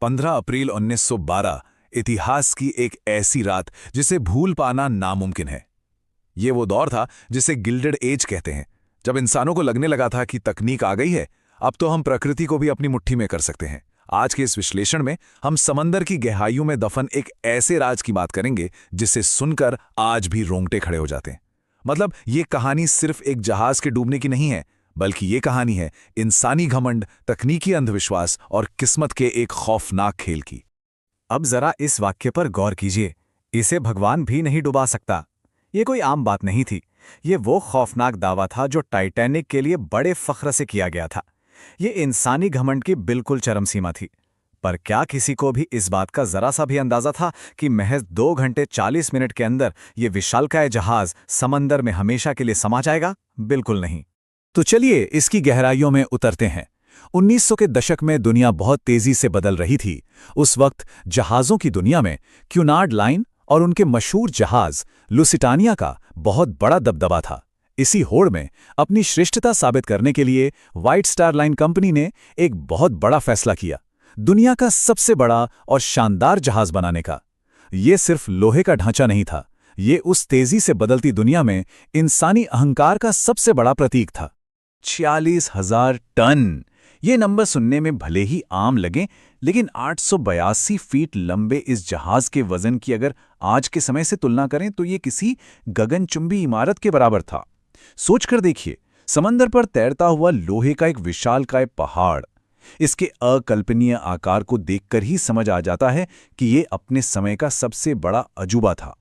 15 अप्रैल 1912 इतिहास की एक ऐसी रात जिसे भूल पाना नामुमकिन है। ये वो दौर था जिसे गिल्डेड एज कहते हैं, जब इंसानों को लगने लगा था कि तकनीक आ गई है, अब तो हम प्रकृति को भी अपनी मुट्ठी में कर सकते हैं। आज के इस विश्लेषण में हम समंदर की गहराइयों में दफन एक ऐसे राज की बात करेंगे जिसे सुनकर आज भी रोंगटे खड़े हो जाते हैं। मतलब ये कहानी सिर्फ एक जहाज के डूबने की नहीं है, बल्कि ये कहानी है इंसानी घमंड, तकनीकी अंधविश्वास और किस्मत के एक खौफनाक खेल की। अब जरा इस वाक्य पर गौर कीजिए। इसे भगवान भी नहीं डुबा सकता। ये कोई आम बात नहीं थी। ये वो खौफनाक दावा था जो टाइटैनिक के लिए बड़े फख्र से किया गया था। ये इंसानी घमंड की बिल्कुल चरम सीमा थी। पर क्या किसी को भी इस बात का जरा सा भी अंदाजा था कि महज 2 घंटे 40 मिनट के अंदर ये विशालकाय जहाज समंदर में हमेशा के लिए समा जाएगा? बिल्कुल नहीं। तो चलिए इसकी गहराइयों में उतरते हैं। 1900 के दशक में दुनिया बहुत तेजी से बदल रही थी। उस वक्त जहाज़ों की दुनिया में क्यूनार्ड लाइन और उनके मशहूर जहाज लुसिटानिया का बहुत बड़ा दबदबा था। इसी होड़ में अपनी श्रेष्ठता साबित करने के लिए व्हाइट स्टार लाइन कंपनी ने एक बहुत बड़ा फैसला किया, दुनिया का सबसे बड़ा और शानदार जहाज बनाने का। ये सिर्फ लोहे का ढांचा नहीं था, ये उस तेजी से बदलती दुनिया में इंसानी अहंकार का सबसे बड़ा प्रतीक था। 46,000 टन। ये नंबर सुनने में भले ही आम लगे, लेकिन 882 फीट लंबे इस जहाज के वजन की अगर आज के समय से तुलना करें तो ये किसी गगनचुंबी इमारत के बराबर था। सोचकर देखिए, समंदर पर तैरता हुआ लोहे का एक विशालकाय पहाड़। इसके अकल्पनीय आकार को देखकर ही समझ आ जाता है कि ये अपने समय का सबसे बड़ा अजूबा था।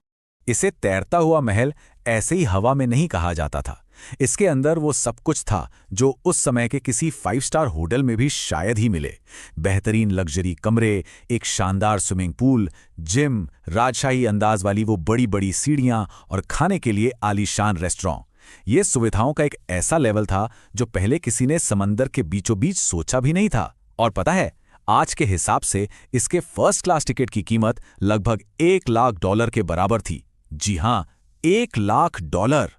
इसे तैरता हुआ महल ऐसे ही हवा में नहीं कहा जाता था। इसके अंदर वो सब कुछ था जो उस समय के किसी 5 स्टार होटल में भी शायद ही मिले। बेहतरीन लग्जरी कमरे, एक शानदार स्विमिंग पूल, जिम, राजशाही अंदाज वाली वो बड़ी बड़ी सीढ़ियां और खाने के लिए आलीशान रेस्टोरेंट। ये सुविधाओं का एक ऐसा लेवल था जो पहले किसी ने समंदर के बीचों बीच सोचा भी नहीं था। और पता है, आज के हिसाब से इसके फर्स्ट क्लास टिकट की कीमत लगभग $1,00,000 के बराबर थी। जी हां, $1,00,000।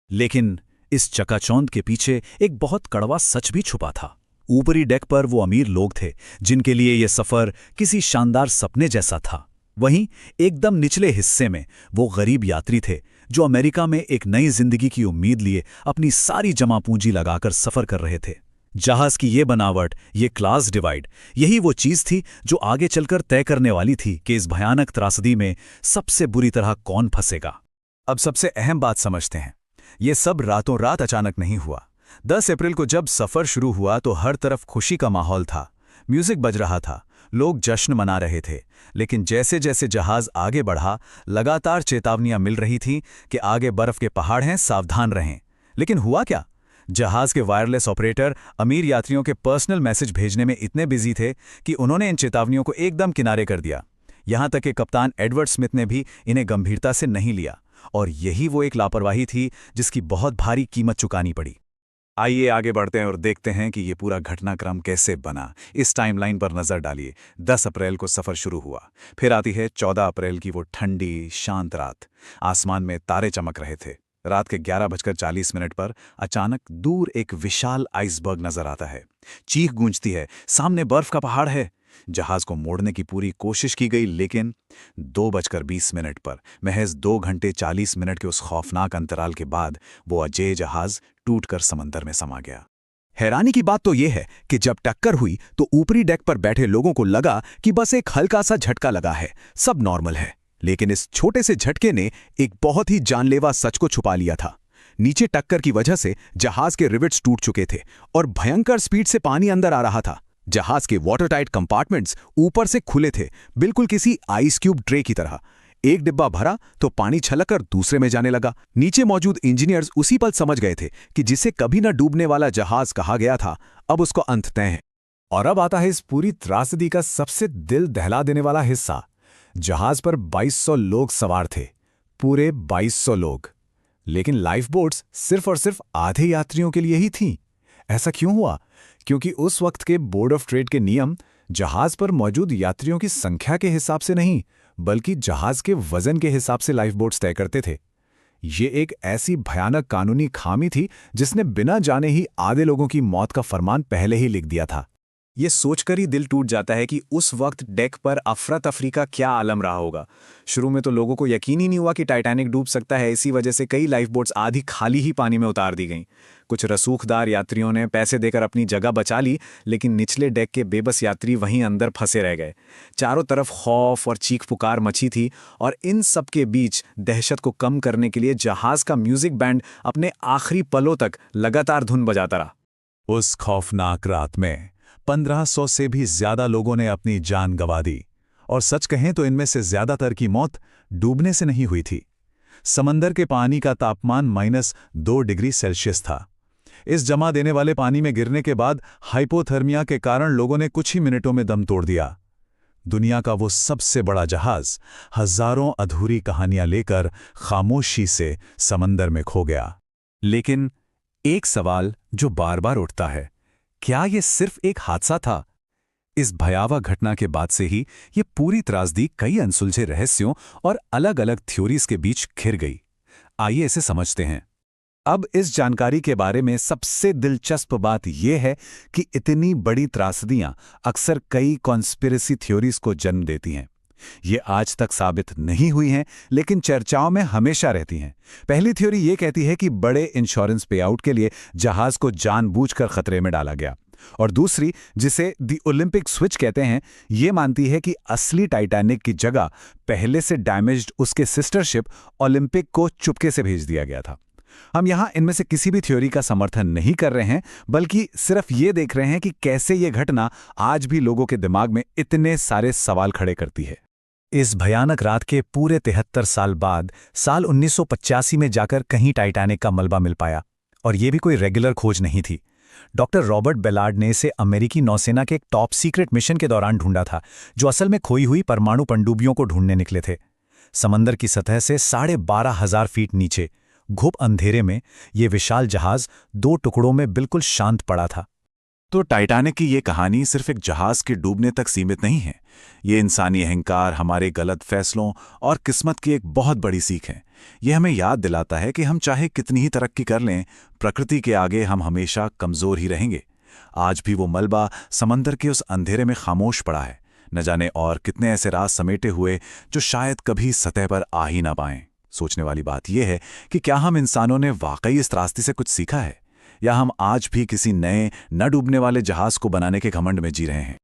लेकिन इस चकाचौंध के पीछे एक बहुत कड़वा सच भी छुपा था। ऊपरी डेक पर वो अमीर लोग थे जिनके लिए यह सफर किसी शानदार सपने जैसा था। वहीं एकदम निचले हिस्से में वो गरीब यात्री थे जो अमेरिका में एक नई जिंदगी की उम्मीद लिए अपनी सारी जमा पूंजी लगाकर सफर कर रहे थे। जहाज की ये बनावट, ये क्लास डिवाइड, यही वो चीज थी जो आगे चलकर तय करने वाली थी कि इस भयानक त्रासदी में सबसे बुरी तरह कौन फंसेगा। अब सबसे अहम बात समझते हैं। ये सब रातों रात अचानक नहीं हुआ। 10 अप्रैल को जब सफर शुरू हुआ तो हर तरफ खुशी का माहौल था। म्यूजिक बज रहा था, लोग जश्न मना रहे थे। लेकिन जैसे जैसे जहाज आगे बढ़ा, लगातार चेतावनियां मिल रही थीं कि आगे बर्फ के पहाड़ हैं, सावधान रहें। लेकिन हुआ क्या? जहाज के वायरलेस ऑपरेटर अमीर यात्रियों के पर्सनल मैसेज भेजने में इतने बिजी थे कि उन्होंने इन चेतावनियों को एकदम किनारे कर दिया। यहां तक कि कप्तान एडवर्ड स्मिथ ने भी इन्हें गंभीरता से नहीं लिया। और यही वो एक लापरवाही थी जिसकी बहुत भारी कीमत चुकानी पड़ी। आइए आगे बढ़ते हैं और देखते हैं कि ये पूरा घटनाक्रम कैसे बना। इस टाइमलाइन पर नजर डालिए। 10 अप्रैल को सफर शुरू हुआ। फिर आती है 14 अप्रैल की वो ठंडी शांत रात। आसमान में तारे चमक रहे थे। रात के 11:40 पर अचानक दूर एक विशाल आइसबर्ग नजर आता है। चीख गूंजती है, सामने बर्फ का पहाड़ है। जहाज को मोड़ने की पूरी कोशिश की गई, लेकिन 2:20 पर महज 2 घंटे 40 मिनट के उस खौफनाक अंतराल के बाद वो अजेय जहाज टूटकर समंदर में समा गया। हैरानी की बात तो यह है कि जब टक्कर हुई तो ऊपरी डेक पर बैठे लोगों को लगा कि बस एक हल्का सा झटका लगा है, सब नॉर्मल है। लेकिन इस छोटे से झटके ने एक बहुत ही जानलेवा सच को छुपा लिया था। नीचे टक्कर की वजह से जहाज के रिवेट्स टूट चुके थे और भयंकर स्पीड से पानी अंदर आ रहा था। जहाज के वाटरटाइट कंपार्टमेंट्स ऊपर से खुले थे, बिल्कुल किसी आइस क्यूब ट्रे की तरह। एक डिब्बा भरा तो पानी छलककर दूसरे में जाने लगा। नीचे मौजूद इंजीनियर्स उसी पल समझ गए थे कि जिसे कभी न डूबने वाला जहाज कहा गया था, अब उसको अंत तय है। और अब आता है इस पूरी त्रासदी का सबसे दिल दहला देने वाला हिस्सा। जहाज पर 2200 लोग सवार थे, पूरे 2200 लोग। लेकिन लाइफ बोट्स सिर्फ और सिर्फ आधे यात्रियों के लिए ही थीं। ऐसा क्यों हुआ? क्योंकि उस वक्त के बोर्ड ऑफ ट्रेड के नियम जहाज पर मौजूद यात्रियों की संख्या के हिसाब से नहीं, बल्कि जहाज के वजन के हिसाब से लाइफ बोट्स तय करते थे। ये एक ऐसी भयानक कानूनी खामी थी जिसने बिना जाने ही आधे लोगों की मौत का फरमान पहले ही लिख दिया था। ये सोचकर ही दिल टूट जाता है कि उस वक्त डेक पर अफरा तफरी का क्या आलम रहा होगा। शुरू में तो लोगों को यकीन ही नहीं हुआ कि टाइटैनिक डूब सकता है। इसी वजह से कई लाइफ बोट्स आधी खाली ही पानी में उतार दी गईं। कुछ रसूखदार यात्रियों ने पैसे देकर अपनी जगह बचा ली, लेकिन निचले डेक के बेबस यात्री वहीं अंदर फंसे रह गए। चारों तरफ खौफ और चीख पुकार मची थी, और इन सब के बीच दहशत को कम करने के लिए जहाज का म्यूजिक बैंड अपने आखिरी पलों तक लगातार धुन बजाता रहा। उस खौफनाक रात में 1500 से भी ज्यादा लोगों ने अपनी जान गंवा दी, और सच कहें तो इनमें से ज्यादातर की मौत डूबने से नहीं हुई थी। समंदर के पानी का तापमान -2 डिग्री सेल्सियस था। इस जमा देने वाले पानी में गिरने के बाद हाइपोथर्मिया के कारण लोगों ने कुछ ही मिनटों में दम तोड़ दिया। दुनिया का वो सबसे बड़ा जहाज हजारों अधूरी कहानियां लेकर खामोशी से समंदर में खो गया। लेकिन एक सवाल जो बार बार उठता है, क्या यह सिर्फ एक हादसा था? इस भयावह घटना के बाद से ही ये पूरी त्रासदी कई अनसुलझे रहस्यों और अलग-अलग थ्योरीज के बीच घिर गई। आइए इसे समझते हैं। अब इस जानकारी के बारे में सबसे दिलचस्प बात यह है कि इतनी बड़ी त्रासदियां अक्सर कई कॉन्स्पिरेसी थ्योरीज को जन्म देती हैं। ये आज तक साबित नहीं हुई हैं, लेकिन चर्चाओं में हमेशा रहती हैं। पहली थ्योरी ये कहती है कि बड़े इंश्योरेंस पेआउट के लिए जहाज को जानबूझकर खतरे में डाला गया, और दूसरी, जिसे द ओलंपिक स्विच कहते हैं, ये मानती है कि असली टाइटैनिक की जगह पहले से डैमेज्ड उसके सिस्टर शिप ओलंपिक को चुपके से भेज दिया गया था। हम यहां इनमें से किसी भी थ्योरी का समर्थन नहीं कर रहे हैं, बल्कि सिर्फ ये देख रहे हैं कि कैसे ये घटना आज भी लोगों के दिमाग में इतने सारे सवाल खड़े करती है। इस भयानक रात के पूरे 73 साल बाद साल 1985 में जाकर कहीं टाइटैनिक का मलबा मिल पाया, और ये भी कोई रेगुलर खोज नहीं थी। डॉक्टर रॉबर्ट बेलार्ड ने इसे अमेरिकी नौसेना के एक टॉप सीक्रेट मिशन के दौरान ढूंढा था, जो असल में खोई हुई परमाणु पनडुब्बियों को ढूंढने निकले थे। समंदर की सतह से 12,500 फीट नीचे घुप अंधेरे में ये विशाल जहाज 2 टुकड़ों में बिल्कुल शांत पड़ा था। तो टाइटैनिक की ये कहानी सिर्फ एक जहाज के डूबने तक सीमित नहीं है। ये इंसानी अहंकार, हमारे गलत फैसलों और किस्मत की एक बहुत बड़ी सीख है। ये हमें याद दिलाता है कि हम चाहे कितनी ही तरक्की कर लें, प्रकृति के आगे हम हमेशा कमजोर ही रहेंगे। आज भी वो मलबा समंदर के उस अंधेरे में खामोश पड़ा है। न जाने और कितने ऐसे राज समेटे हुए जो शायद कभी सतह पर आ ही ना पाएं। सोचने वाली बात यह है कि क्या हम इंसानों ने वाकई इस त्रासदी से कुछ सीखा है, या हम आज भी किसी नए न डूबने वाले जहाज को बनाने के घमंड में जी रहे हैं।